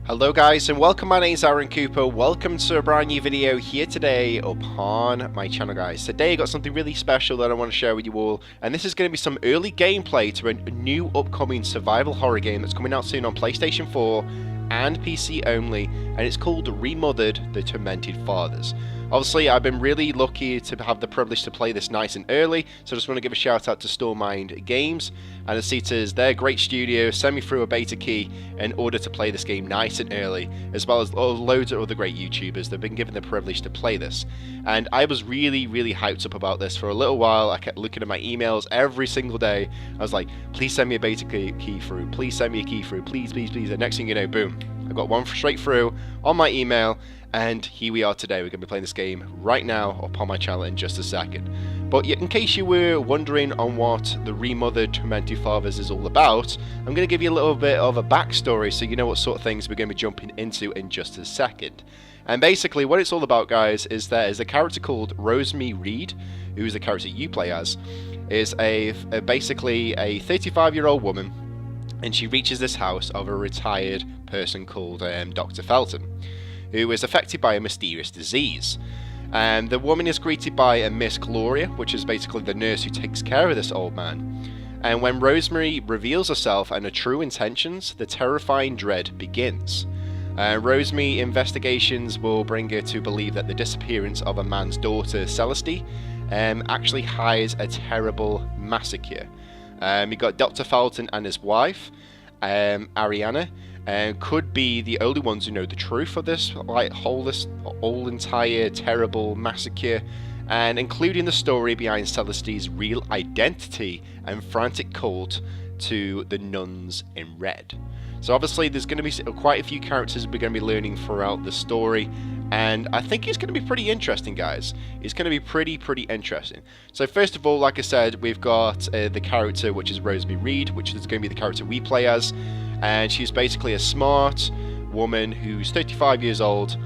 Hello guys and welcome, my name is Aaron Cooper. Welcome to a brand new video here today upon my channel, guys. Today I got something really special that I want to share with you all, and this is going to be some early gameplay to a new upcoming survival horror game that's coming out soon on PlayStation 4 and PC only, and it's called Remothered, the Tormented Fathers. Obviously, I've been really lucky to have the privilege to play this nice and early, so I just want to give a shout out to Storemind Games and Acetas. They're a great studio, sent me through a beta key in order to play this game nice and early, as well as loads of other great YouTubers. They've been given the privilege to play this, and I was really hyped up about this for a little while. I kept looking at my emails every single day. I was like, please send me a beta key through, please send me a key through, please. And next thing you know, boom, I got one straight through on my email. And here we are today. We're going to be playing this game right now upon my channel in just a second. But in case you were wondering on what the Remothered Tormented Fathers is all about, I'm going to give you a little bit of a backstory so you know what sort of things we're going to be jumping into in just a second. And basically what it's all about, guys, is there is a character called Rosemary Reed, who's the character you play as, is basically a 35-year-old woman, and she reaches this house of a retired person called Dr. Felton, who is affected by a mysterious disease. And the woman is greeted by a Miss Gloria, which is basically the nurse who takes care of this old man. And when Rosemary reveals herself and her true intentions, the terrifying dread begins. Rosemary investigations will bring her to believe that the disappearance of a man's daughter, Celeste, actually hides a terrible massacre. You got Dr. Felton and his wife, Ariana, could be the only ones who know the truth of this whole entire terrible massacre, and including the story behind Celeste's real identity and frantic cult to the nuns in red. So obviously there's going to be quite a few characters we're going to be learning throughout the story, and I think it's going to be pretty interesting, guys. It's going to be pretty interesting. So first of all, like I said, we've got the character which is Rosemary Reed, which is going to be the character we play as. And she's basically a smart woman who's 35 years old,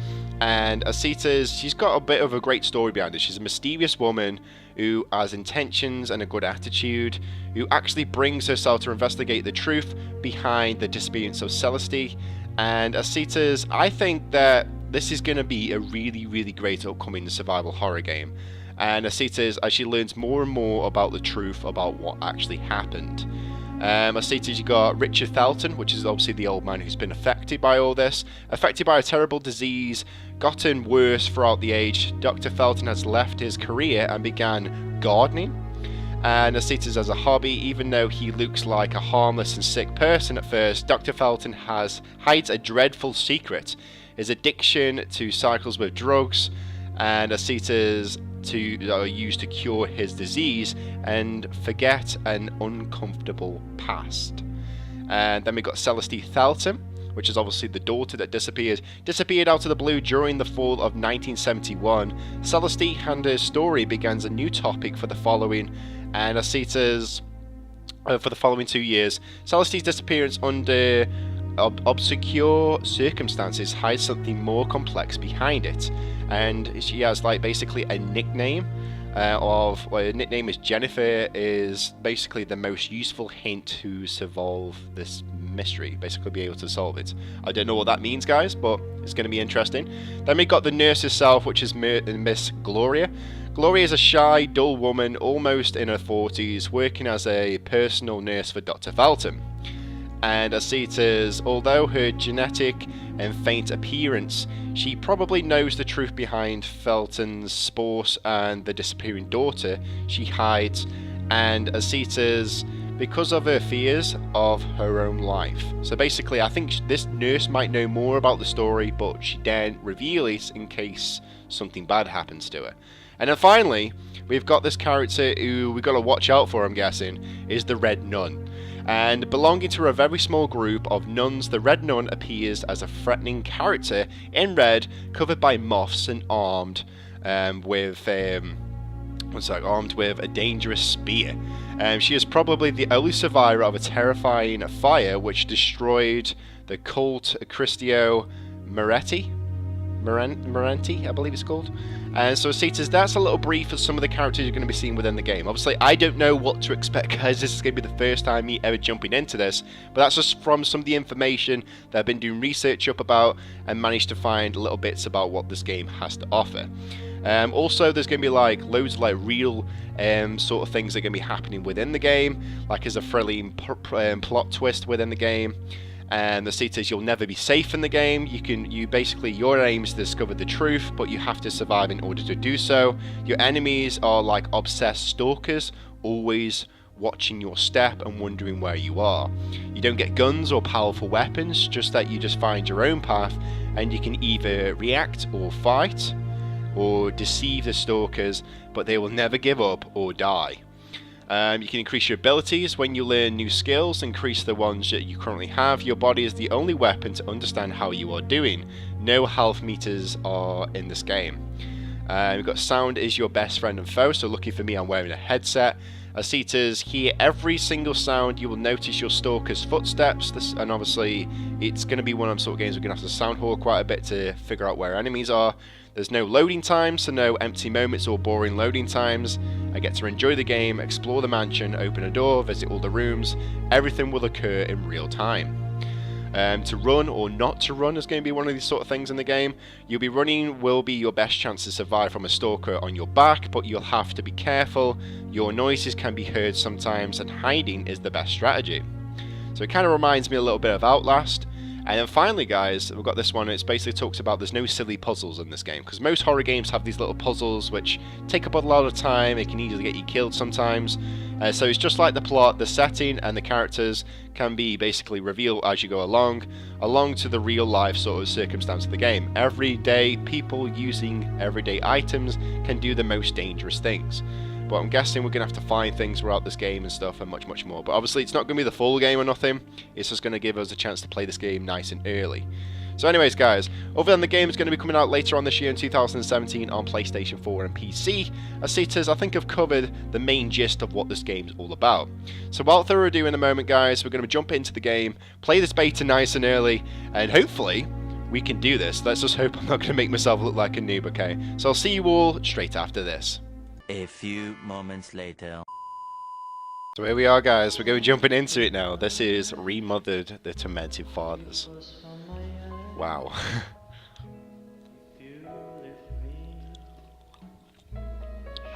and Acetas, she's got a bit of a great story behind her. She's a mysterious woman who has intentions and a good attitude, who actually brings herself to investigate the truth behind the disappearance of Celeste. And Acetas, I think that this is going to be a really great upcoming survival horror game. And Acetas, as she learns more and more about the truth about what actually happened. Acetas, you got Richard Felton, which is obviously the old man who's been affected by all this, affected by a terrible disease, gotten worse throughout the age. Dr. Felton has left his career and began gardening. And Acetas, as a hobby, even though he looks like a harmless and sick person at first, Dr. Felton hides a dreadful secret: his addiction to cycles with drugs, and Acetas to use to cure his disease and forget an uncomfortable past. And then we got Celeste Felton, which is obviously the daughter that disappeared out of the blue during the fall of 1971. Celeste and her story begins a new topic for the following, and Acetas for the following 2 years. Celeste's disappearance under obscure circumstances hides something more complex behind it, and she has basically a nickname her nickname is Jennifer, is basically the most useful hint to solve this mystery, basically be able to solve it. I don't know what that means, guys, but it's going to be interesting. Then we got the nurse herself, which is Miss Gloria. Gloria is a shy, dull woman, almost in her 40s, working as a personal nurse for Dr. Felton. And Acetas, although her genetic and faint appearance, she probably knows the truth behind Felton's sport and the disappearing daughter she hides, and Acetas, because of her fears of her own life. So basically, I think this nurse might know more about the story, but she daren't reveal it in case something bad happens to her. And then finally, we've got this character who we've got to watch out for, I'm guessing, is the Red Nun. And belonging to a very small group of nuns, the Red Nun appears as a threatening character in red, covered by moths and armed with a dangerous spear. She is probably the only survivor of a terrifying fire which destroyed the cult Cristo Moretti. Morenti, I believe it's called. And so Cetas, that's a little brief of some of the characters you're going to be seeing within the game. Obviously, I don't know what to expect, guys. This is going to be the first time me ever jumping into this, but that's just from some of the information that I've been doing research up about and managed to find little bits about what this game has to offer. Also, there's going to be like loads of like real sort of things that are going to be happening within the game, like as a thrilling plot twist within the game. And the Cetas, you'll never be safe in the game. You basically, your aim is to discover the truth, but you have to survive in order to do so. Your enemies are like obsessed stalkers, always watching your step and wondering where you are. You don't get guns or powerful weapons, just that you just find your own path, and you can either react or fight, or deceive the stalkers, but they will never give up or die. You can increase your abilities when you learn new skills, increase the ones that you currently have. Your body is the only weapon to understand how you are doing. No health meters are in this game. We've got sound is your best friend and foe, so lucky for me I'm wearing a headset. As Cetas, hear every single sound. You will notice your stalker's footsteps, and obviously it's going to be one of them sort of games we're going to have to sound whore quite a bit to figure out where enemies are. There's no loading times, so no empty moments or boring loading times. I get to enjoy the game, explore the mansion, open a door, visit all the rooms. Everything will occur in real time. To run or not to run is going to be one of these sort of things in the game. You'll be running will be your best chance to survive from a stalker on your back, but you'll have to be careful. Your noises can be heard sometimes, and hiding is the best strategy. So it kind of reminds me a little bit of Outlast. And then finally, guys, we've got this one. It basically talks about there's no silly puzzles in this game, because most horror games have these little puzzles which take up a lot of time. It can easily get you killed sometimes. So it's just like the plot, the setting, and the characters can be basically revealed as you go along to the real life sort of circumstance of the game. Everyday people using everyday items can do the most dangerous things. But I'm guessing we're going to have to find things throughout this game and stuff and much, much more. But obviously it's not going to be the full game or nothing. It's just going to give us a chance to play this game nice and early. So anyways, guys, other than the game is going to be coming out later on this year in 2017 on PlayStation 4 and PC, as Cetas, I think I've covered the main gist of what this game's all about. So without further ado in a moment, guys, we're going to jump into the game, play this beta nice and early, and hopefully we can do this. Let's just hope I'm not going to make myself look like a noob, okay? So I'll see you all straight after this. A few moments later. So here we are, guys. We're going to be jumping into it now. This is Remothered, the Tormented Fathers. Wow.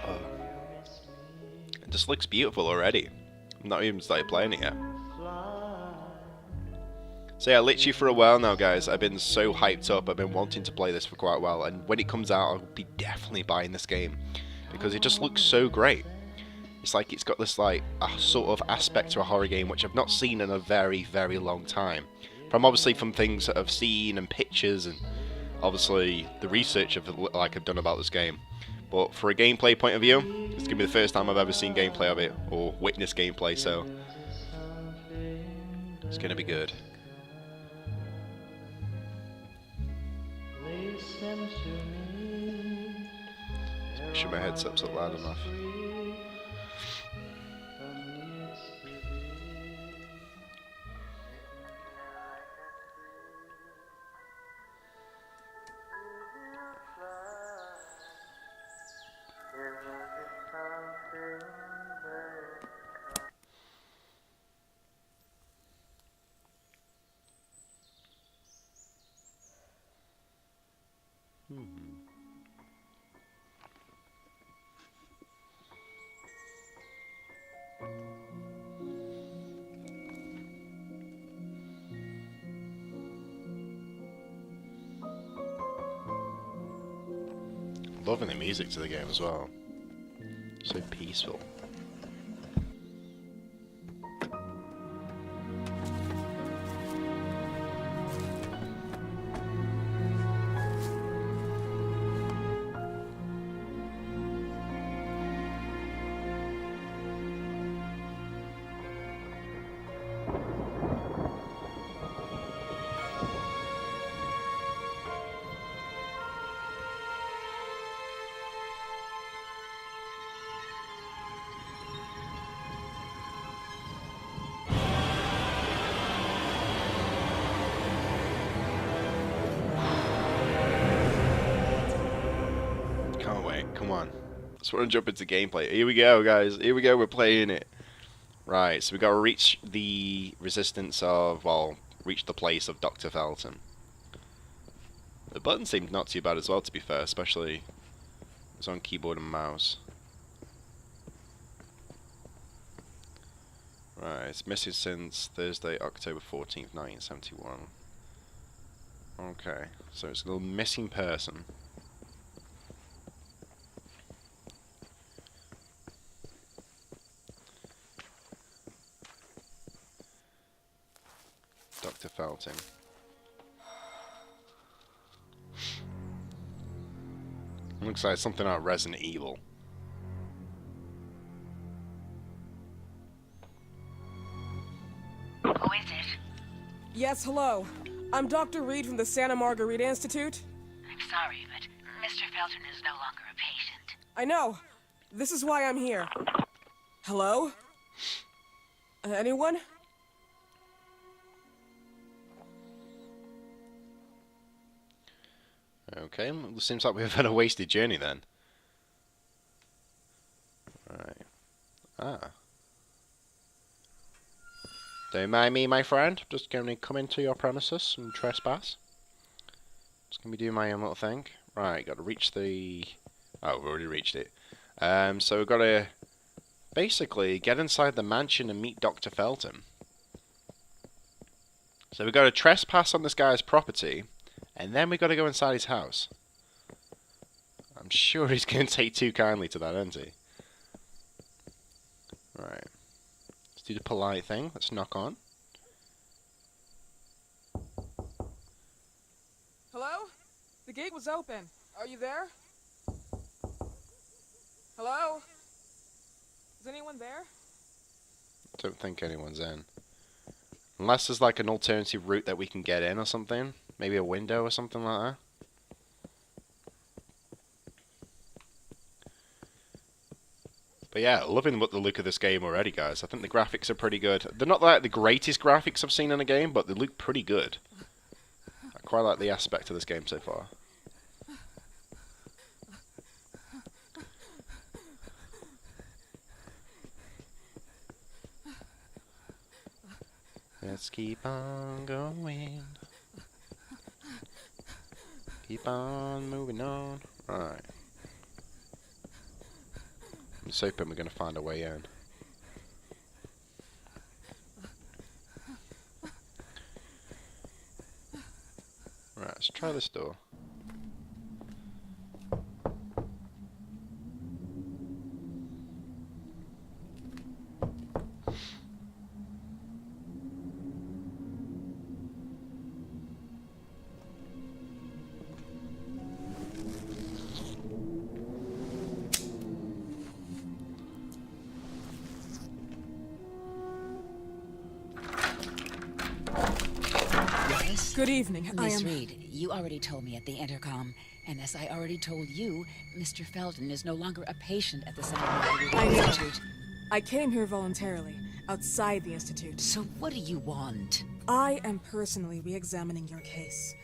Oh. It just looks beautiful already. I'm not even started playing it yet. So yeah, literally for a while now, guys, I've been so hyped up. I've been wanting to play this for quite a while, and when it comes out, I'll be definitely buying this game, because it just looks so great. It's like it's got this like a sort of aspect to a horror game which I've not seen in a very, very long time. From things that I've seen and pictures and obviously the research I've done about this game. But for a gameplay point of view, it's gonna be the first time I've ever seen gameplay of it or witnessed gameplay, so it's gonna be good. Make sure my headset's up loud enough. Loving the music to the game as well. So peaceful. come on. Just want to jump into gameplay. Here we go, guys. Here we go. We're playing it. Right, so we got to reach the resistance of, well, reach the place of Dr. Felton. The button seemed not too bad as well, to be fair, especially it's on keyboard and mouse. Right, it's missing since Thursday, October 14th, 1971. Okay, so it's a little missing person. Dr. Felton. Looks like something out of Resident Evil. Who is it? Yes, hello. I'm Dr. Reed from the Santa Margarita Institute. I'm sorry, but Mr. Felton is no longer a patient. I know. This is why I'm here. Hello? Anyone? Okay, well, seems like we've had a wasted journey then. Right. Ah. Don't mind me, my friend. Just going to come into your premises and trespass. Just going to be doing my own little thing. Right, got to reach the... Oh, we've already reached it. So we've got to basically get inside the mansion and meet Dr. Felton. So we've got to trespass on this guy's property, and then we've got to go inside his house. I'm sure he's going to take too kindly to that, isn't he? Right. Let's do the polite thing. Let's knock on. Hello? The gate was open. Are you there? Hello? Is anyone there? Don't think anyone's in. Unless there's like an alternative route that we can get in or something. Maybe a window or something like that. But yeah, loving the look of this game already, guys. I think the graphics are pretty good. They're not like the greatest graphics I've seen in a game, but they look pretty good. I quite like the aspect of this game so far. Let's keep on going. Keep on moving on. Right. I'm just hoping we're going to find a way in. Right, let's try this door. Good evening. Miss Reed, you already told me at the intercom, and as I already told you, Mr. Felton is no longer a patient at the Santa Margarita I know. Institute. I came here voluntarily, outside the Institute. So what do you want? I am personally re-examining your case.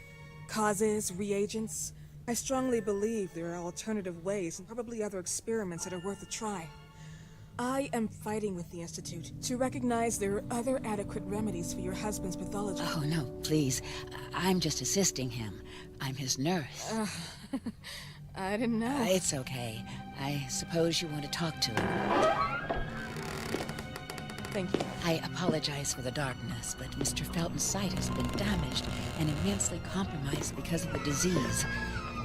Causes, reagents. I strongly believe there are alternative ways and probably other experiments that are worth a try. I am fighting with the Institute to recognize there are other adequate remedies for your husband's pathology. Oh, no, please. I'm just assisting him. I'm his nurse. I didn't know. It's okay. I suppose you want to talk to him. Thank you. I apologize for the darkness, but Mr. Felton's sight has been damaged and immensely compromised because of the disease.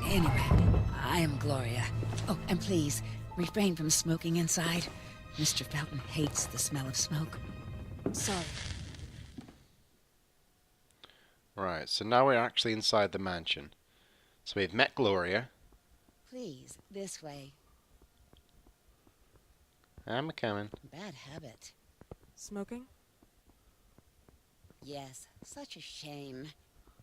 Anyway, I am Gloria. Oh, and please, refrain from smoking inside. Mr. Felton hates the smell of smoke. Sorry. Right, so now we're actually inside the mansion. So we've met Gloria. Please, this way. I'm coming. Bad habit. Smoking? Yes, such a shame.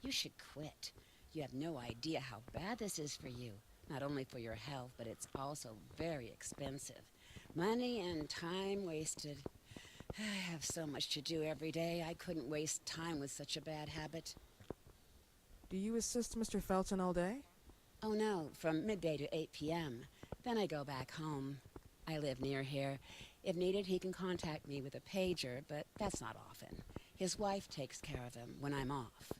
You should quit. You have no idea how bad this is for you. Not only for your health, but it's also very expensive. Money and time wasted. I have so much to do every day. I couldn't waste time with such a bad habit. Do you assist Mr. Felton all day? Oh no, from midday to 8 p.m. Then I go back home. I live near here. If needed, he can contact me with a pager, but that's not often. His wife takes care of him when I'm off.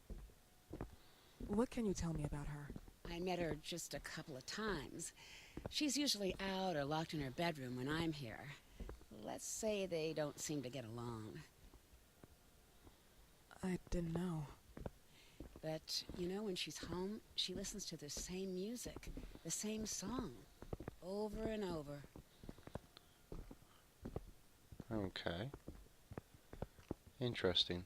What can you tell me about her? I met her just a couple of times. She's usually out or locked in her bedroom when I'm here. Let's say they don't seem to get along. I didn't know. But, you know, when she's home, she listens to the same music, the same song, over and over. Okay. Interesting.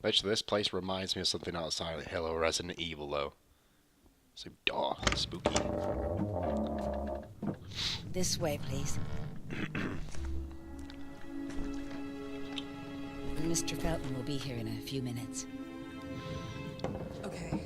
Bet you this place reminds me of something outside of Halo Resident Evil, though. So dark, spooky. This way, please. Mr. Felton will be here in a few minutes. Okay.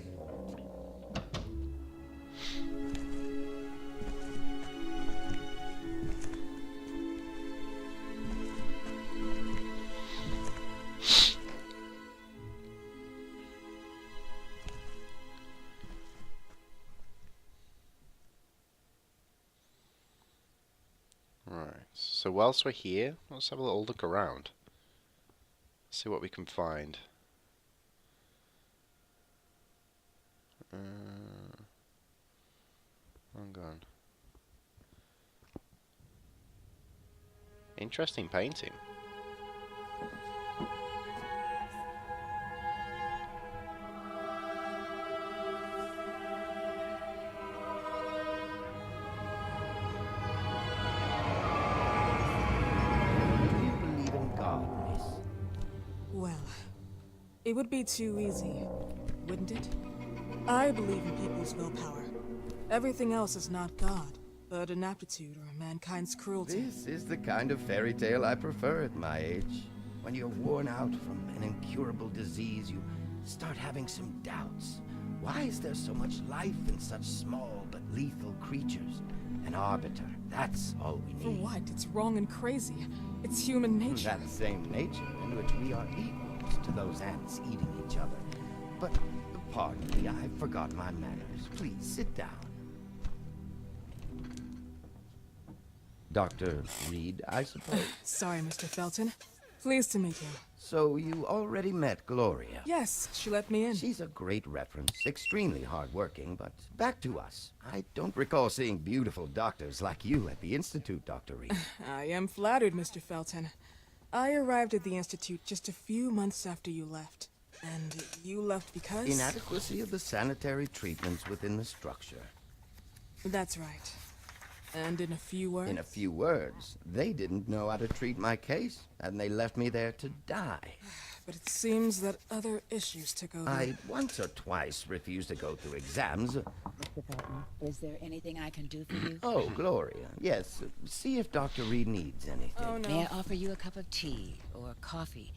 Right, so whilst we're here, let's have a little look around. See what we can find. Hang on. Interesting painting. It would be too easy, wouldn't it? I believe in people's willpower. Everything else is not God, but an aptitude or mankind's cruelty. This is the kind of fairy tale I prefer at my age. When you're worn out from an incurable disease, you start having some doubts. Why is there so much life in such small but lethal creatures? An arbiter, that's all we need. For what? It's wrong and crazy. It's human nature. That same nature in which we are equals to those ants eating each other. But, pardon me, I forgot my manners. Please, sit down. Dr. Reed, I suppose? Sorry, Mr. Felton. Pleased to meet you. So you already met Gloria? Yes, she let me in. She's a great reference, extremely hardworking, but back to us. I don't recall seeing beautiful doctors like you at the Institute, Dr. Reed. I am flattered, Mr. Felton. I arrived at the Institute just a few months after you left. And you left because? Inadequacy of the sanitary treatments within the structure. That's right. And in a few words? In a few words, they didn't know how to treat my case, and they left me there to die. But it seems that other issues took over. I once or twice refused to go through exams. Mr. Felton, is there anything I can do for you? Oh, Gloria. Yes, see if Dr. Reed needs anything. Oh, no. May I offer you a cup of tea or coffee?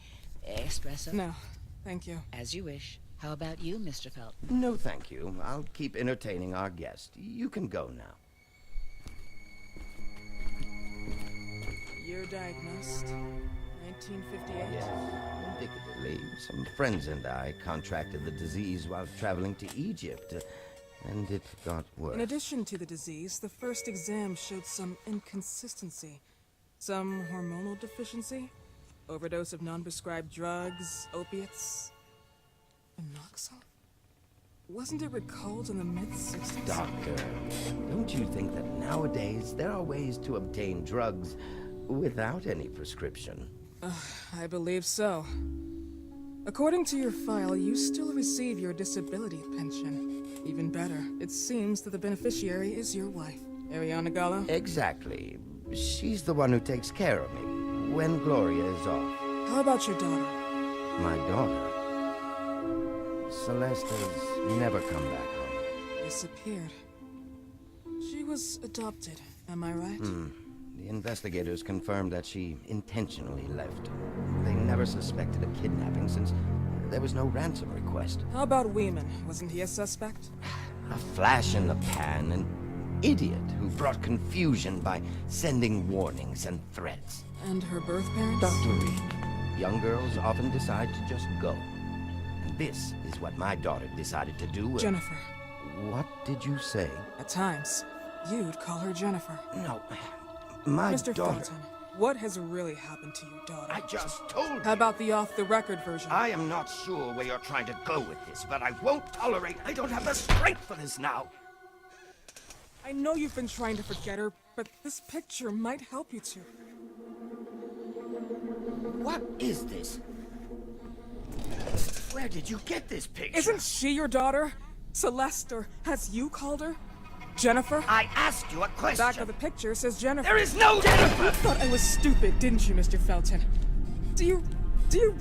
Espresso? No, thank you. As you wish. How about you, Mr. Felton? No, thank you. I'll keep entertaining our guest. You can go now. You're diagnosed. 1958. Yes, indicatively, some friends and I contracted the disease while traveling to Egypt, and it got worse. In addition to the disease, the first exam showed some inconsistency. Some hormonal deficiency, overdose of non-prescribed drugs, opiates, Anoxol? Wasn't it recalled in the mid-60s? Doctor, don't you think that nowadays there are ways to obtain drugs without any prescription? I believe so. According to your file, you still receive your disability pension. Even better, it seems that the beneficiary is your wife, Ariana Gallo. Exactly. She's the one who takes care of me when Gloria is off. How about your daughter? My daughter? Celeste has never come back home. Disappeared. She was adopted, am I right? The investigators confirmed that she intentionally left. They never suspected a kidnapping since there was no ransom request. How about Weeman? Wasn't he a suspect? A flash in the pan, an idiot who brought confusion by sending warnings and threats. And her birth parents? Dr. Reed, young girls often decide to just go. And this is what my daughter decided to do. Jennifer. What did you say? At times, you'd call her Jennifer. No, my Mr. daughter... Felton, what has really happened to your daughter? I just told you. How about the off-the-record version? I am not sure where you're trying to go with this, but I won't tolerate... I don't have the strength for this now. I know you've been trying to forget her, but this picture might help you to. What is this? Where did you get this picture? Isn't she your daughter? Celeste, or as you called her? Jennifer? I asked you a question. Back of the picture says Jennifer. There is no Jennifer! You thought I was stupid, didn't you, Mr. Felton? Do you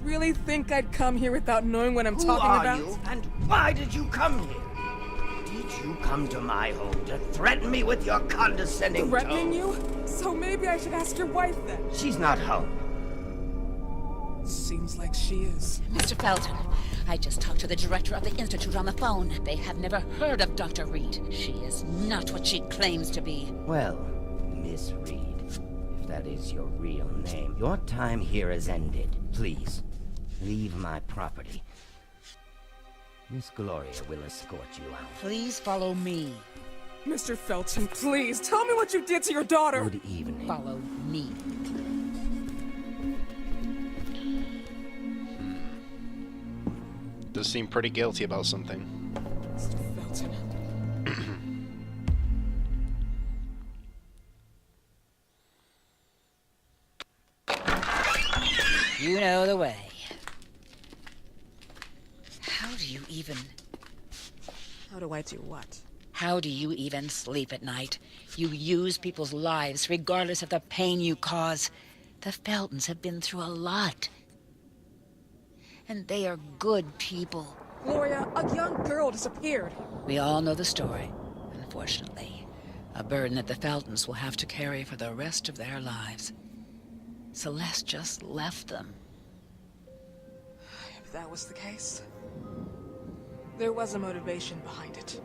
really think I'd come here without knowing what I'm talking about? Who are you, and why did you come here? Did you come to my home to threaten me with your condescending Threatening tone? you? So maybe I should ask your wife then. She's not home. Seems like she is. Mr. Felton, I just talked to the director of the Institute on the phone. They have never heard of Dr. Reed. She is not what she claims to be. Well, Miss Reed, if that is your real name, your time here has ended. Please, leave my property. Miss Gloria will escort you out. Please follow me. Mr. Felton, please, tell me what you did to your daughter! Good evening. Follow me. Does seem pretty guilty about something. Mr. Felton. You know the way. How do I do what? How do you even sleep at night? You use people's lives regardless of the pain you cause. The Feltons have been through a lot. And they are good people. Gloria, a young girl disappeared. We all know the story, unfortunately. A burden that the Feltons will have to carry for the rest of their lives. Celeste just left them. If that was the case, there was a motivation behind it.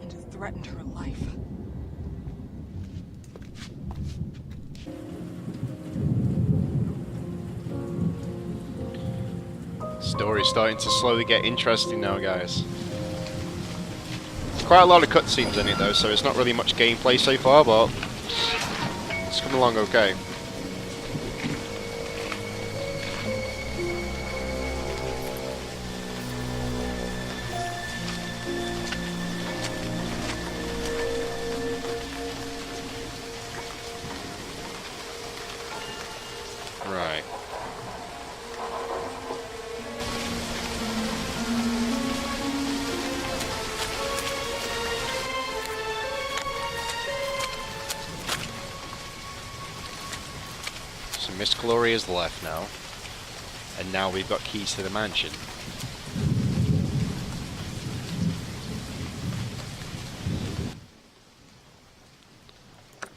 And it threatened her life. Story's starting to slowly get interesting now, guys. There's quite a lot of cutscenes in it though, so it's not really much gameplay so far, but it's coming along okay. Right. So Miss Gloria's left now, and now we've got keys to the mansion.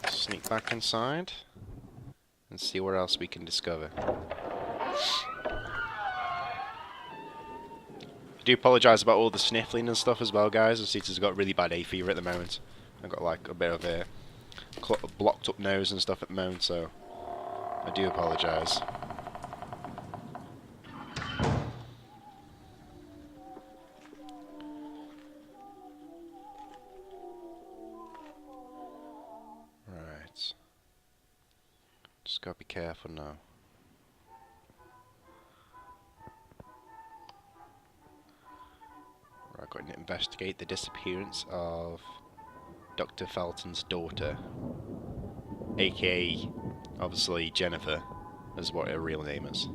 Sneak back inside and see what else we can discover. I do apologise about all the sniffling and stuff as well, guys. Rosita's got really bad hay fever at the moment. I've got like a bit of a blocked up nose and stuff at the moment, so I do apologise. Right. Just gotta be careful now. Right, got to investigate the disappearance of Dr. Felton's daughter, aka obviously Jennifer, is what her real name is,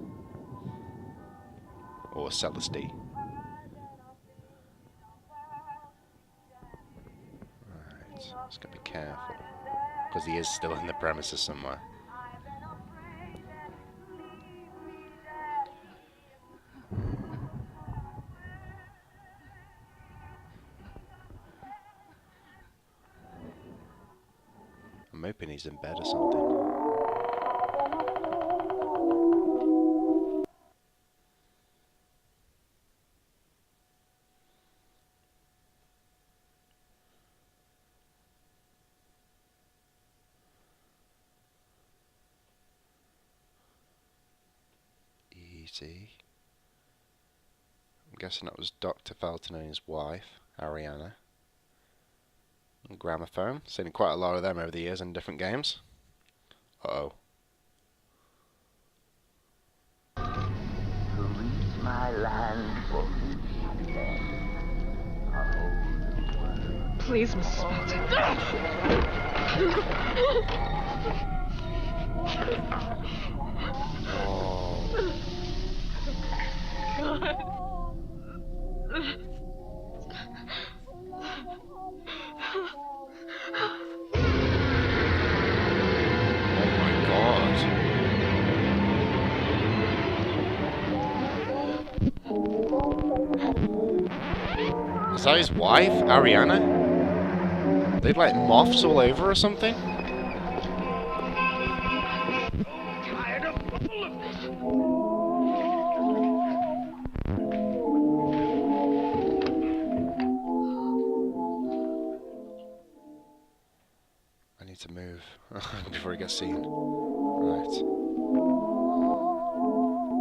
or Celeste. Right, just gotta be careful, because he is still in the premises somewhere. I'm hoping he's in bed or something. Easy. I'm guessing that was Dr. Felton and his wife, Ariana. And gramophone. Seen quite a lot of them over the years in different games. Uh-oh. Reach my land for me. Please, Mrs. Felton. Is that his wife, Ariana? They'd like moths all over or something? Tired of all of this. I need to move before I get seen. Right.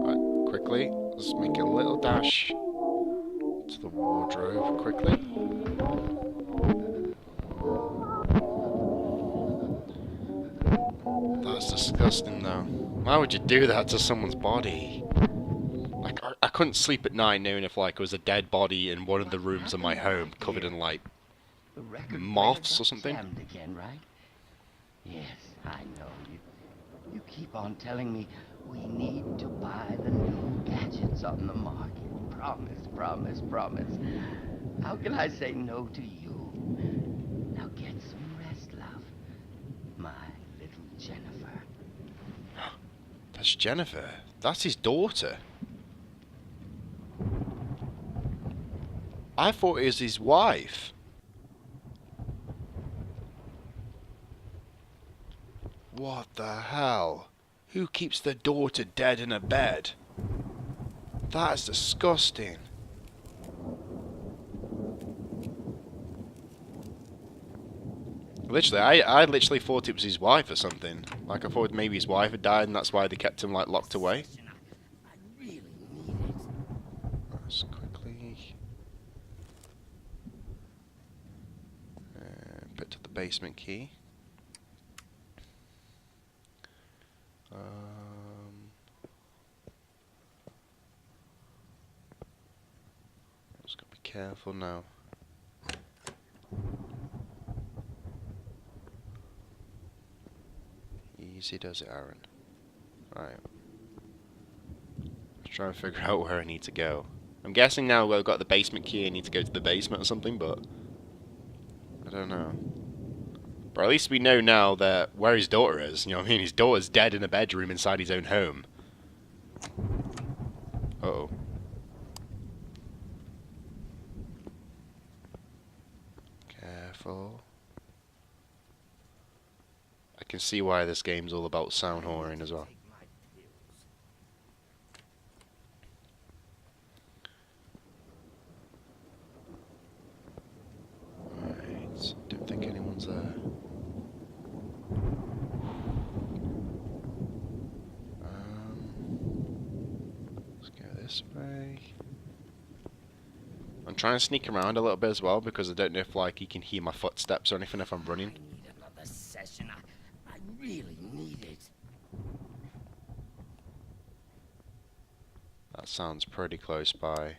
Right, quickly. Let's make a little dash to the wardrobe quickly. That's disgusting though. Why would you do that to someone's body? Like, I couldn't sleep at night knowing if like it was a dead body in one of the rooms of my home covered in like The record moths player or something. got jammed again, right? Yes, I know. You keep on telling me we need to buy the new gadgets on the market. Promise, promise, promise. How can I say no to you? Now get some rest, love. My little Jennifer. That's Jennifer. That's his daughter. I thought it was his wife. What the hell? Who keeps their daughter dead in a bed? That is disgusting. Literally, I literally thought it was his wife or something. Like, I thought maybe his wife had died and that's why they kept him, like, locked away. I really need it. Let's quickly... put to the basement key. Just gotta be careful now. Easy does it, Arron. Right. Let's try and figure out where I need to go. I'm guessing now I've got the basement key, I need to go to the basement or something, but I don't know. But at least we know now that where his daughter is. You know what I mean? His daughter's dead in a bedroom inside his own home. Uh-oh. Careful. I can see why this game's all about sound whoring as well. Take my pills. Right. Don't think anyone's there. Let's go this way. I'm trying to sneak around a little bit as well because I don't know if like he can hear my footsteps or anything if I'm running. I need another session. I really need it. That sounds pretty close by.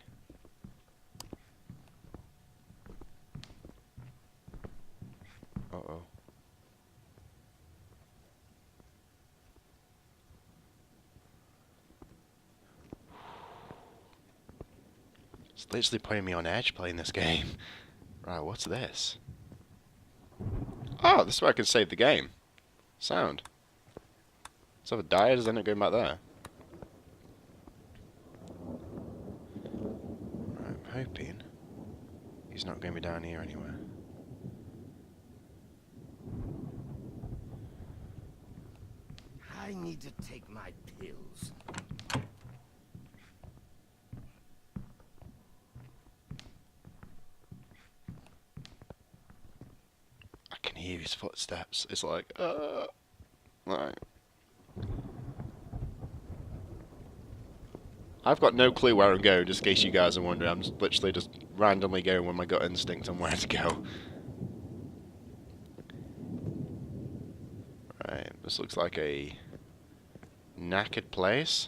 Uh-oh. It's literally putting me on edge playing this game. Right, what's this? Oh, this is where I can save the game. Sound. So if it died, does it end up going back there? Right, I'm hoping he's not going to be down here anywhere. I need to take my pills. I can hear his footsteps. It's like, right. I've got no clue where I'm going, just in case you guys are wondering. I'm just literally just randomly going with my gut instinct on where to go. Right, this looks like a knackered place.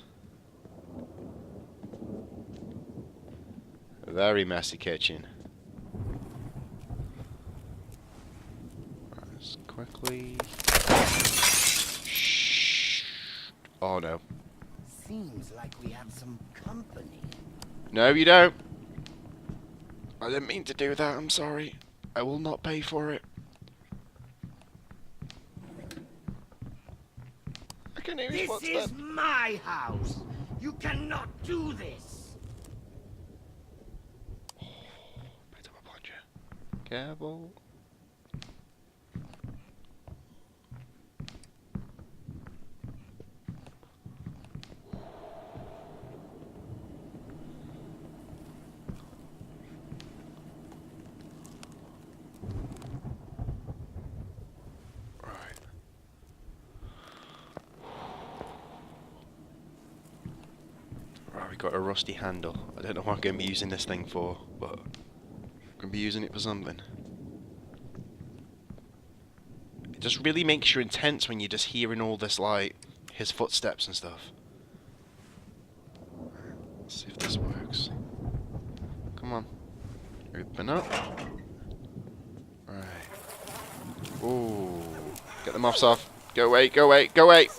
A very messy kitchen. Right, let's quickly... Shh. Oh no. Seems like we have some company. No, you don't. I didn't mean to do that, I'm sorry. I will not pay for it. I can hear his This footsteps. is my house. You cannot do this. Bit of a plunger. Careful. Right, we got a rusty handle. I don't know what I'm going to be using this thing for, but I'm going to be using it for something. It just really makes you intense when you're just hearing all this, like, his footsteps and stuff. Let's see if this works. Come on. Open up. Right. Ooh. Get the moths off. Go away, go away, go away!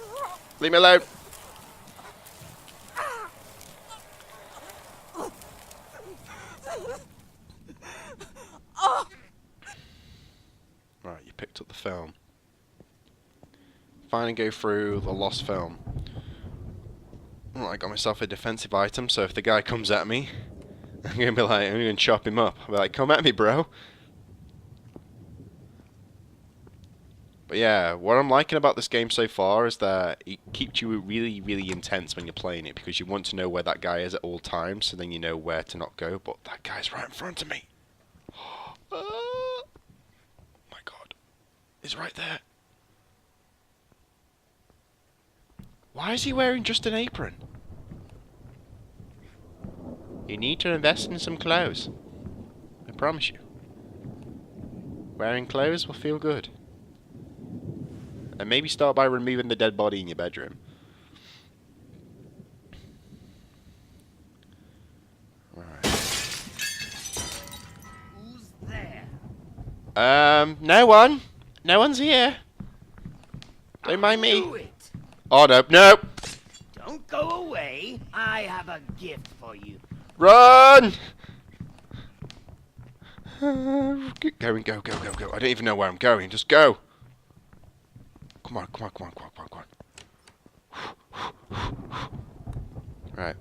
Leave me alone! Right, you picked up the film. Find and go through the lost film. Right, I got myself a defensive item, so if the guy comes at me, I'm gonna be like, I'm gonna chop him up. I'll be like, come at me, bro. But yeah, what I'm liking about this game so far is that it keeps you really, really intense when you're playing it, because you want to know where that guy is at all times, so then you know where to not go. But that guy's right in front of me. Oh my god. He's right there. Why is he wearing just an apron? You need to invest in some clothes. I promise you. Wearing clothes will feel good. And maybe start by removing the dead body in your bedroom. Right. Who's there? No one. No one's here. Don't mind me. Do it. Oh, no. No. Don't go away. I have a gift for you. Run! Get going, go, go, go, go. I don't even know where I'm going. Just go. Come on, come on, come on, come on, come on, come on. Right.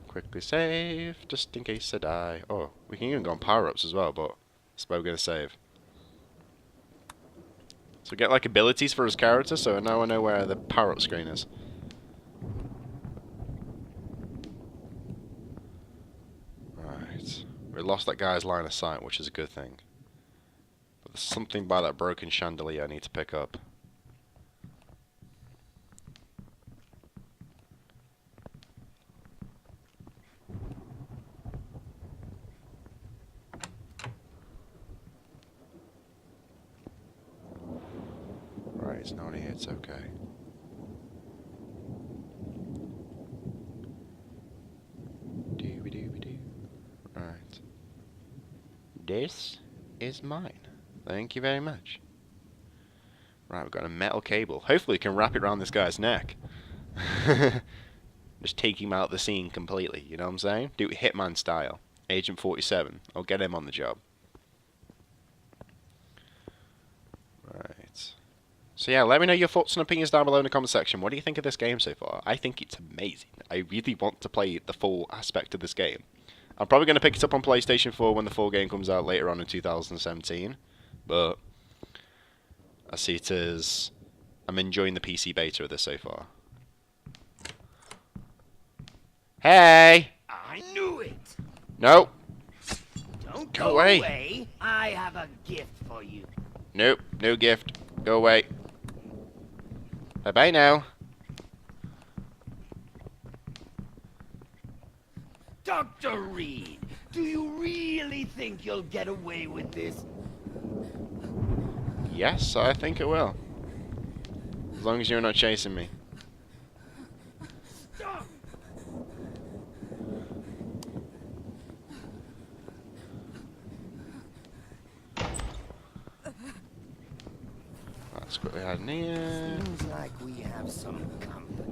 Quickly save, just in case I die. Oh, we can even go on power-ups as well, but that's where we're going to save. So get like abilities for his character, so now I know where the power-up screen is. Right. We lost that guy's line of sight, which is a good thing. But there's something by that broken chandelier I need to pick up. Right, it's not here, it's okay. Dooby-dooby-doo. Right. This is mine. Thank you very much. Right, we've got a metal cable. Hopefully we can wrap it around this guy's neck. Just take him out of the scene completely, you know what I'm saying? Do it Hitman style. Agent 47. I'll get him on the job. Right. So yeah, let me know your thoughts and opinions down below in the comment section. What do you think of this game so far? I think it's amazing. I really want to play the full aspect of this game. I'm probably going to pick it up on PlayStation 4 when the full game comes out later on in 2017. But I see it as I'm enjoying the PC beta of this so far. Hey! I knew it. No! Don't Go go away. away. I have a gift for you. Nope, no gift. Go away. Bye-bye now. Dr. Reed, do you really think you'll get away with this? Yes, I think it will. As long as you're not chasing me. Stop! Let's quickly hide in here. Seems like we have some company.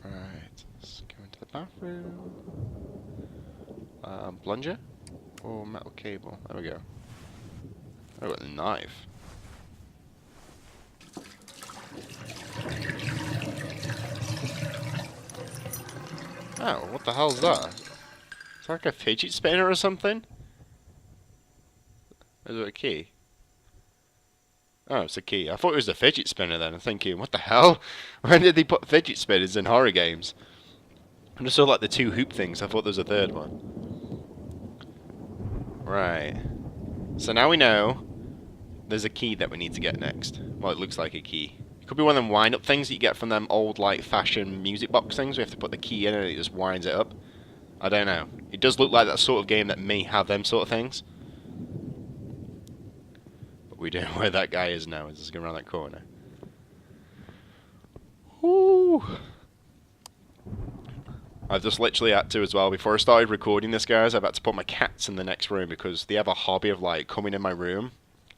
Right, let's go into the bathroom. Plunger? Or metal cable? There we go. Oh, a knife. Oh, what the hell is that? It's like a fidget spinner or something? Is it a key? Oh, it's a key. I thought it was a fidget spinner then. I'm thinking, what the hell? When did they put fidget spinners in horror games? I just saw like the two hoop things. I thought there was a third one. Right. So now we know there's a key that we need to get next. Well, it looks like a key. It could be one of them wind-up things that you get from them old, like, fashion music box things. We have to put the key in and it just winds it up. I don't know. It does look like that sort of game that may have them sort of things. But we don't know where that guy is now. He's just going around that corner. Woo! I've just literally had to as well. Before I started recording this, guys, I've had to put my cats in the next room because they have a hobby of, like, coming in my room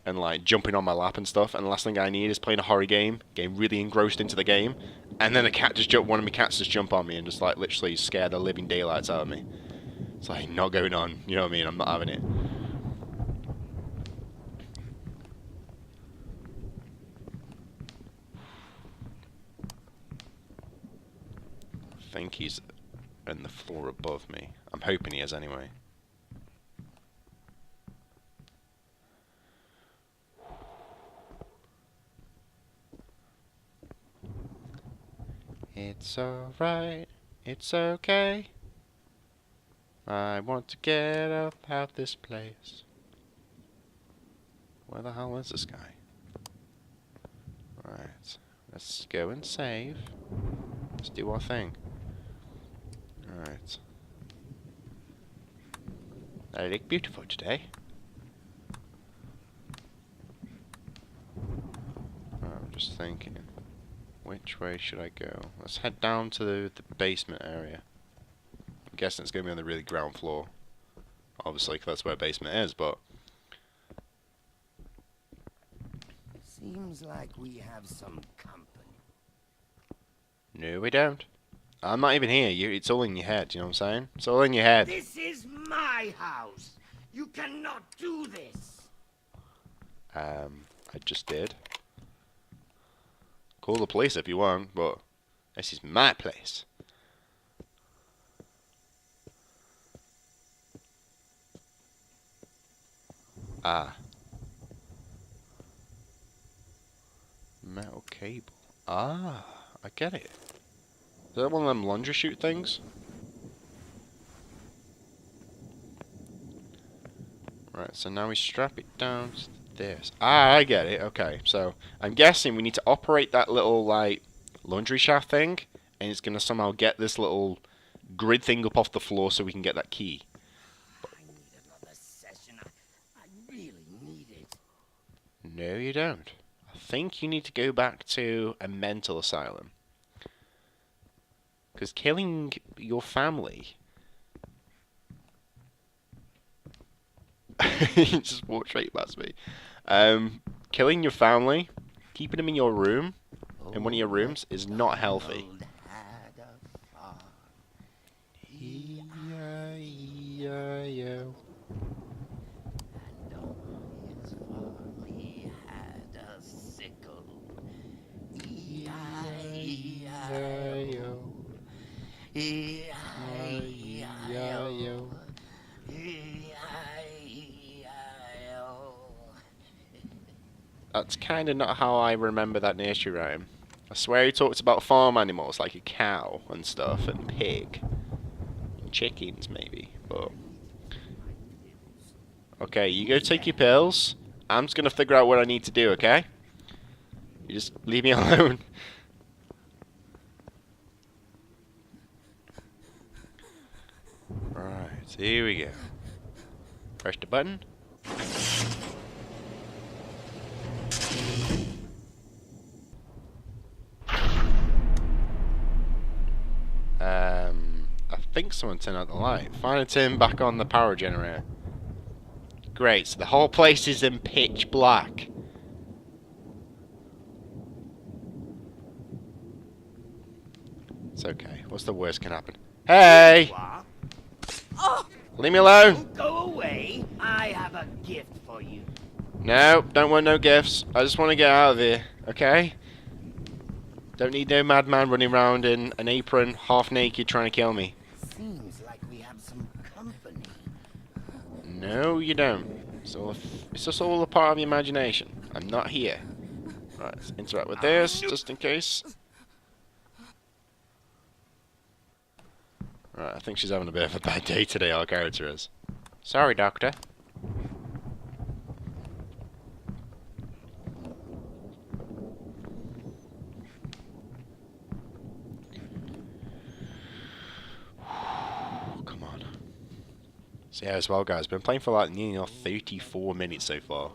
and like jumping on my lap and stuff, and the last thing I need is playing a horror game, getting really engrossed into the game, and then one of my cats just jump on me and just like literally scare the living daylights out of me. It's like not going on, you know what I mean? I'm not having it. I think he's in the floor above me. I'm hoping he is anyway. It's alright, it's okay. I want to get up out this place. Where the hell is this guy? Right, let's go and save. Let's do our thing. Alright. I look beautiful today. I'm just thinking. Which way should I go? Let's head down to the basement area. I'm guessing it's going to be on the really ground floor. Obviously, 'cause that's where basement is, but... Seems like we have some company. No, we don't. I'm not even here. It's all in your head, you know what I'm saying? It's all in your head. This is my house. You cannot do this. I just did. Call the police if you want, but this is my place. Ah. Metal cable. Ah, I get it. Is that one of them laundry chute things? Right, so now we strap it down to this. Ah, I get it. Okay, so I'm guessing we need to operate that little, like, laundry shaft thing, and it's going to somehow get this little grid thing up off the floor so we can get that key. I need another session. I really need it. No, you don't. I think you need to go back to a mental asylum. Because killing your family... He just walked straight past me. Killing your family, keeping them in your room, in one of your rooms, is not healthy. E-I-E-I-O. And on his farm he had a sickle. E-I-E-I-O. E-I-E-I-O. That's kind of not how I remember that nursery rhyme. I swear he talked about farm animals like a cow and stuff, and pig, and chickens maybe, but Okay, you go take your pills. I'm just gonna figure out what I need to do, okay? You just leave me alone. Right, here we go. Press the button. I think someone turned out the light. Finally turn back on the power generator. Great, so the whole place is in pitch black. It's okay. What's the worst can happen? Hey! Leave me alone! Don't go away. I have a gift for you. No, don't want no gifts. I just want to get out of here, okay? Don't need no madman running around in an apron, half naked, trying to kill me. Seems like we have some company. No, you don't. It's just all a part of your imagination. I'm not here. Right, let's interact with this, just in case. Right, I think she's having a bit of a bad day today, our character is. Sorry, Doctor. Come on. So yeah, as well, guys, been playing for like nearly 34 minutes so far.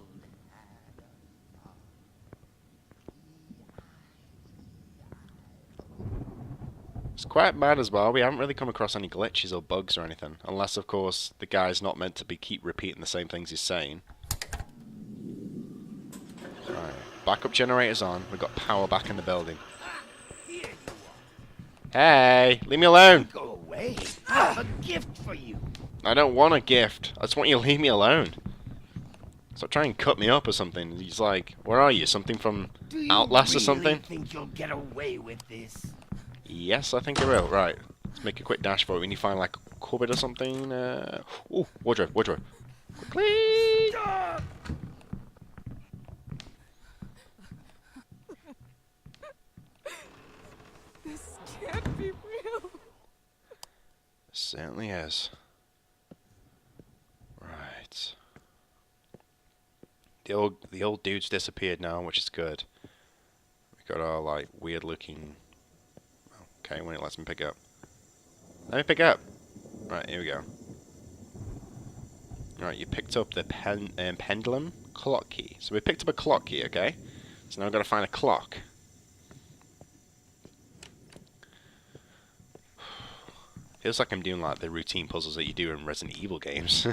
It's quite mad as well. We haven't really come across any glitches or bugs or anything, unless of course the guy's not meant to keep repeating the same things he's saying. Right, backup generator's on. We've got power back in the building. Hey, leave me alone. Go away. I have a gift for you. I don't want a gift. I just want you to leave me alone. Stop trying and cut me up or something. He's like, where are you? Something from Outlast or something? Do you really think you'll get away with this? Yes, I think I will. Right. Let's make a quick dash for it. We need to find like a cupboard or something. Oh, wardrobe. Quickly! This can't be real. Certainly is. Right. The old dude's disappeared now, which is good. We got our like weird looking. Okay, when it lets me pick up. Let me pick up. Right, here we go. Right, you picked up the pendulum clock key. So we picked up a clock key, okay? So now I've got to find a clock. Feels like I'm doing like the routine puzzles that you do in Resident Evil games.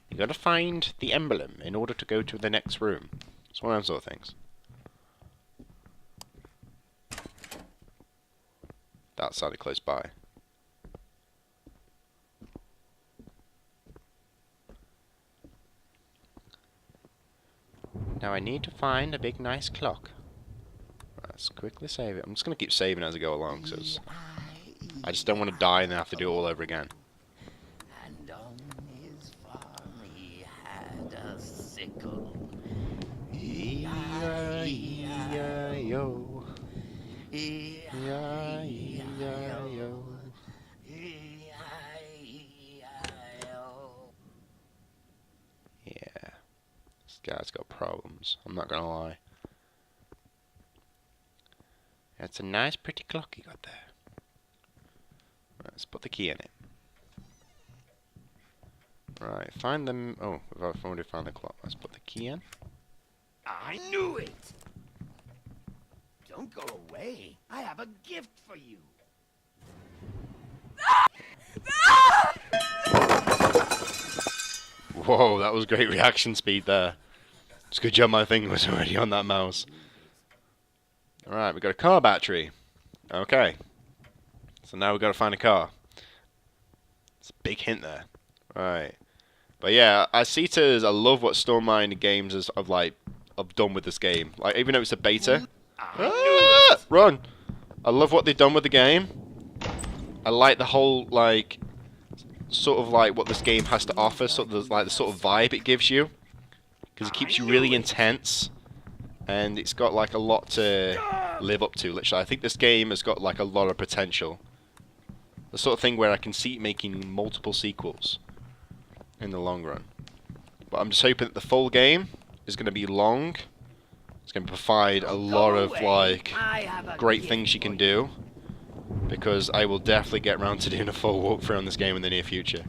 You got to find the emblem in order to go to the next room. It's one of those sort of things. That sounded close by. Now I need to find a big nice clock. Let's quickly save it. I'm just going to keep saving as I go along, because I just don't want to die and then have to do it all over again. And on his farm he had a sickle. E-I-E-I-O. E-I-E-I-O. Yeah. This guy's got problems. I'm not gonna lie. It's a nice pretty clock you got there. Right, let's put the key in it. Right, find them. Oh, we've already found the clock. Let's put the key in. I knew it! Don't go away. I have a gift for you. Whoa, that was great reaction speed there. It's a good job my finger was already on that mouse. Alright, we've got a car battery. Okay. So now we've got to find a car. It's a big hint there. Right. But yeah, I see it as I love what Stormmind Games have done with this game. Like, even though it's a beta. Run! I love what they've done with the game. I like the whole, like, sort of like what this game has to offer, sort of like the sort of vibe it gives you. Because it keeps you really intense. And it's got like a lot to live up to, literally. I think this game has got like a lot of potential. The sort of thing where I can see it making multiple sequels in the long run. But I'm just hoping that the full game is going to be long. It's going to provide a lot of like great things you can do, because I will definitely get around to doing a full walkthrough on this game in the near future.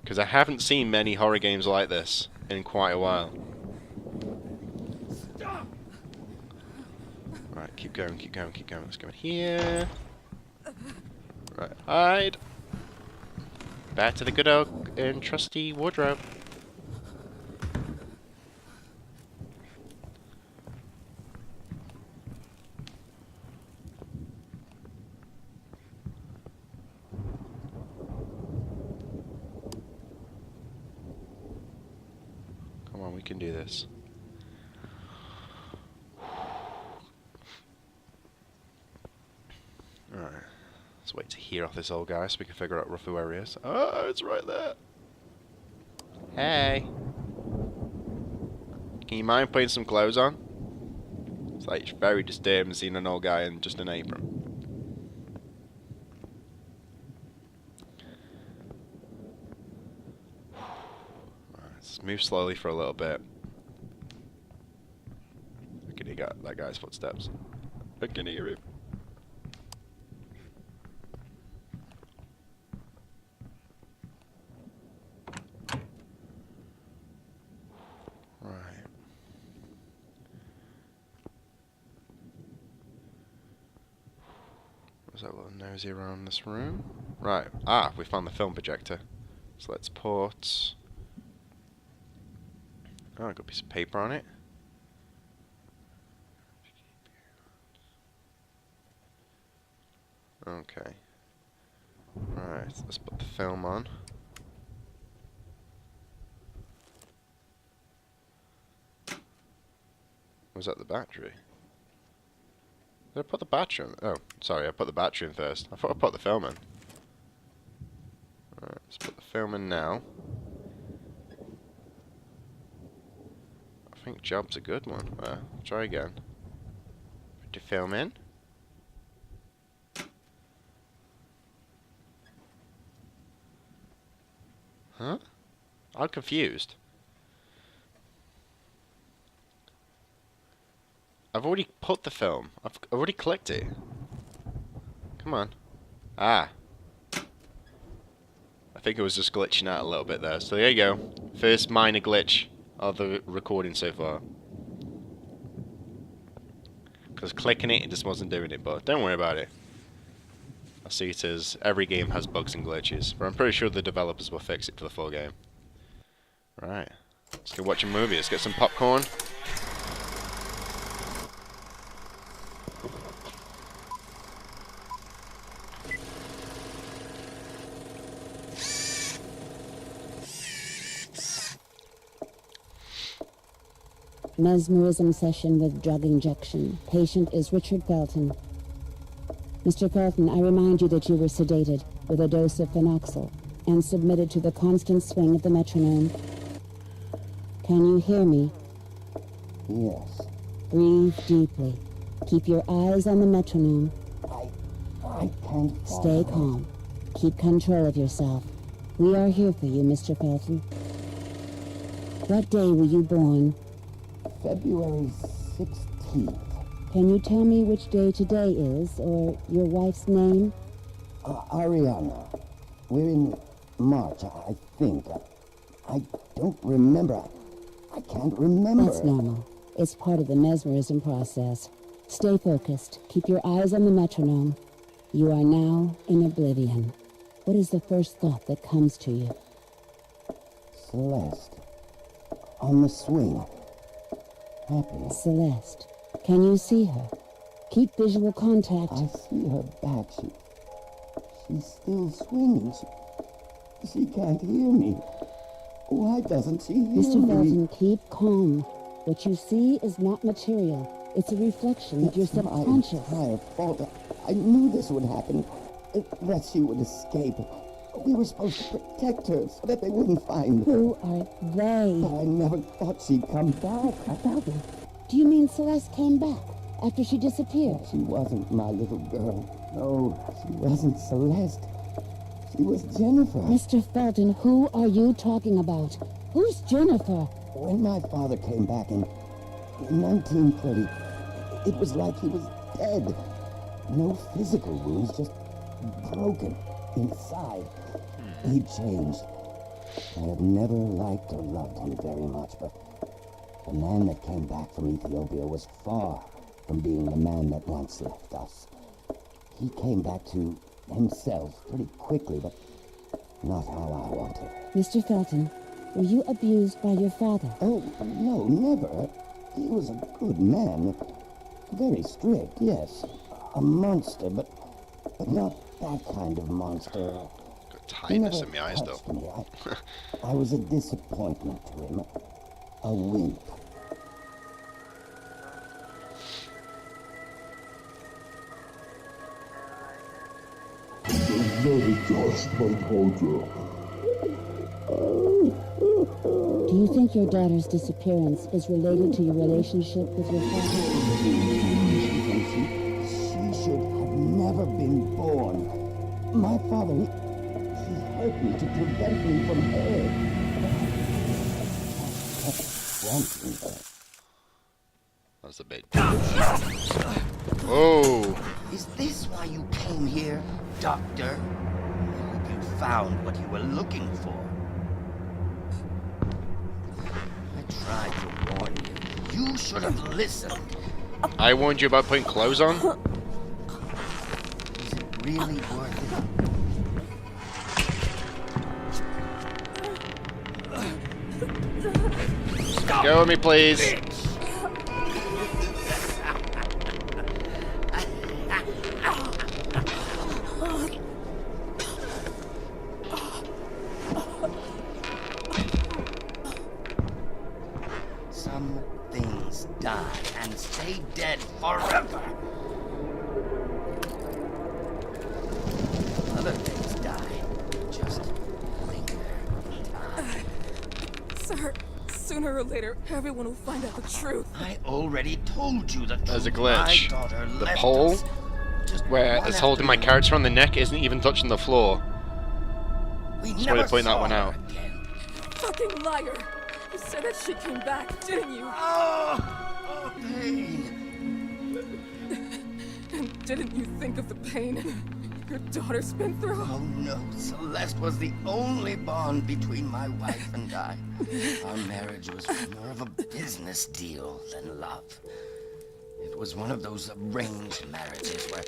Because I haven't seen many horror games like this in quite a while. Right, keep going, keep going, keep going. Let's go in here. Right, hide. Back to the good old and trusty wardrobe. Come on, we can do this. Alright. Let's wait to hear off this old guy so we can figure out roughly where he is. Oh, it's right there. Hey. Can you mind putting some clothes on? It's like it's very disturbing seeing an old guy in just an apron. Right, let's move slowly for a little bit. I can hear that guy's footsteps. I can hear him. Was that a little nosy around this room? Right. Ah, we found the film projector. So let's put... Oh, got a piece of paper on it. Okay. Right, let's put the film on. Was that the battery? Did I put the battery in? Oh, sorry, I put the battery in first. I thought I put the film in. Alright, let's put the film in now. I think job's a good one. Try again. Put the film in. Huh? I'm confused. I've already put the film. I've already clicked it. Come on. Ah. I think it was just glitching out a little bit there. So there you go. First minor glitch of the recording so far. Because clicking it just wasn't doing it, but don't worry about it. I see it as every game has bugs and glitches, but I'm pretty sure the developers will fix it for the full game. Right. Let's go watch a movie. Let's get some popcorn. Mesmerism session with drug injection. Patient is Richard Felton. Mr. Felton, I remind you that you were sedated with a dose of phenoxyl and submitted to the constant swing of the metronome. Can you hear me? Yes. Breathe deeply. Keep your eyes on the metronome. I can't Stay calm. Keep control of yourself. We are here for you, Mr. Felton. What day were you born? February 16th. Can you tell me which day today is, or your wife's name? Ariana. We're in March, I think. I don't remember. I can't remember. That's normal. It's part of the mesmerism process. Stay focused. Keep your eyes on the metronome. You are now in oblivion. What is the first thought that comes to you? Celeste. On the swing. Happy. Celeste. Can you see her? Keep visual contact. I see her back. She's still swinging. She can't hear me. Why doesn't she hear Mr. me? Felton, keep calm. What you see is not material. It's a reflection of your subconscious. My fault. I knew this would happen. That she would escape. We were supposed to protect her so that they wouldn't find her. Who are they? But I never thought she'd come back. Do you mean Celeste came back after she disappeared? She wasn't my little girl. No, she wasn't Celeste. She was Jennifer. Mr. Felton, who are you talking about? Who's Jennifer? When my father came back in 1930, it was like he was dead. No physical wounds, just broken inside. He'd changed. I have never liked or loved him very much, but the man that came back from Ethiopia was far from being the man that once left us. He came back to himself pretty quickly, but not how I wanted. Mr. Felton, were you abused by your father? Oh, no, never. He was a good man. Very strict, yes. A monster, but not that kind of monster. Got tightness in my eyes, though. Touched me. I was a disappointment to him. A wimp. Very just, my soldier. Do you think your daughter's disappearance is related to your relationship with your father? She should have never been born. My father, he hurt me to prevent me from her. Wanting her. That's a bit. Oh. Is this why you came here, Doctor? I hope you found what you were looking for. I tried to warn you. You should have listened. I warned you about putting clothes on? Is it really worth it? Go with me, please. Some things die and stay dead forever. Other things die, just linger in time. Sir, sooner or later, everyone will find out the truth. I already told you the truth. There's a glitch. My daughter The left pole us just where one it's holding my afternoon. character on the neck isn't even touching the floor. We Just wanted to point that saw one her out. again. Fucking liar! You said that she came back, didn't you? Oh, pain. And didn't you think of the pain your daughter's been through? Oh no, Celeste was the only bond between my wife and I. Our marriage was more of a business deal than love. It was one of those arranged marriages where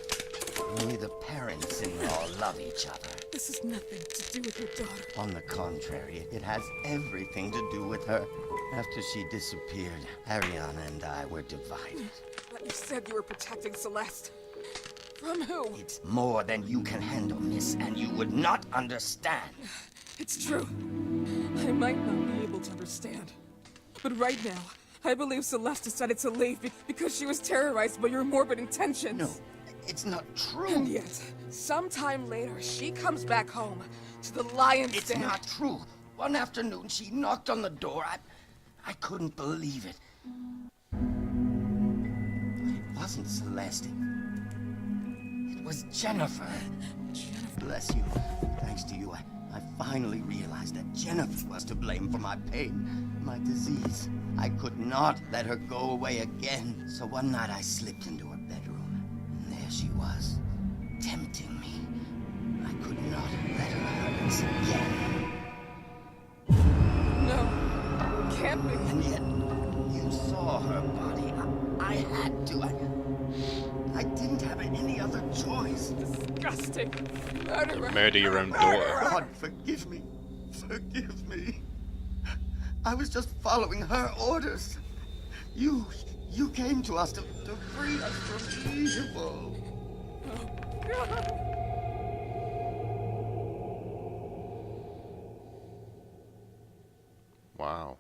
only the parents-in-law love each other. This has nothing to do with your daughter. On the contrary, it has everything to do with her. After she disappeared, Ariana and I were divided. But you said you were protecting Celeste. From who? It's more than you can handle, miss, and you would not understand. It's true. I might not be able to understand. But right now, I believe Celeste decided to leave because she was terrorized by your morbid intentions. No, it's not true. And yet, sometime later, she comes back home to the lion's It's den. not true. One afternoon, she knocked on the door. I couldn't believe it. It wasn't Celeste. It was Jennifer. Bless you. Thanks to you, I finally realized that Jennifer was to blame for my pain, my disease. I could not let her go away again. So one night I slipped into her bedroom, and there she was, tempting me. I could not let her hurt us again. No, can't be. And yet, you saw her body. I had to. I didn't have any other choice. Disgusting. Murderer. Murder your own daughter. God, forgive me. Forgive me. I was just following her orders. You came to us to free us from evil. Wow.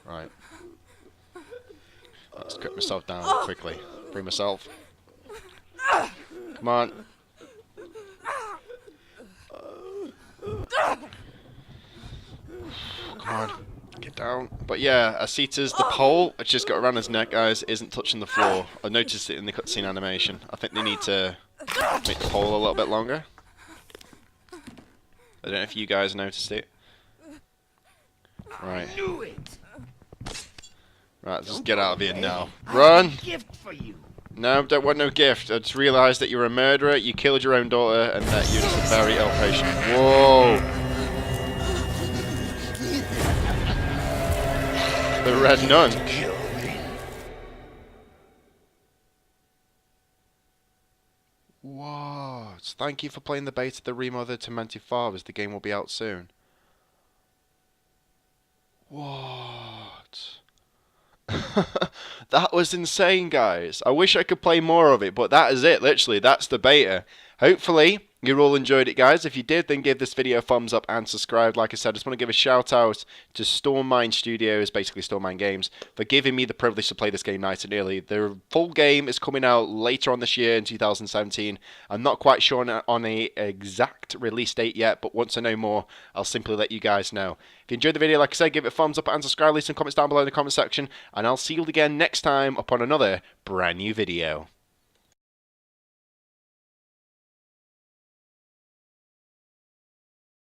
Right. Let's cut myself down quickly. Bring myself. Come on. Come on. Get down. But yeah, Asita's the pole, which just got around his neck, guys, isn't touching the floor. I noticed it in the cutscene animation. I think they need to Make the hole a little bit longer. I don't know if you guys noticed it. Right. I knew it. Right, just Don't get go out of here away. now. I Run! have a gift for you. No, don't want no gift. I just realised that you're a murderer, you killed your own daughter, and that you're just a very ill patient. Whoa! The Red Nun. Kill me. What? Thank you for playing the beta of the Remothered Tormented Fathers. The game will be out soon. What? That was insane, guys. I wish I could play more of it, but that is it, literally. That's the beta. Hopefully, you all enjoyed it, guys. If you did, then give this video a thumbs up and subscribe. Like I said, I just want to give a shout out to Stormmind Studios, basically Stormmind Games, for giving me the privilege to play this game nice and early. The full game is coming out later on this year in 2017. I'm not quite sure on a exact release date yet, but once I know more, I'll simply let you guys know. If you enjoyed the video, like I said, give it a thumbs up and subscribe. Leave some comments down below in the comment section, and I'll see you again next time upon another brand new video.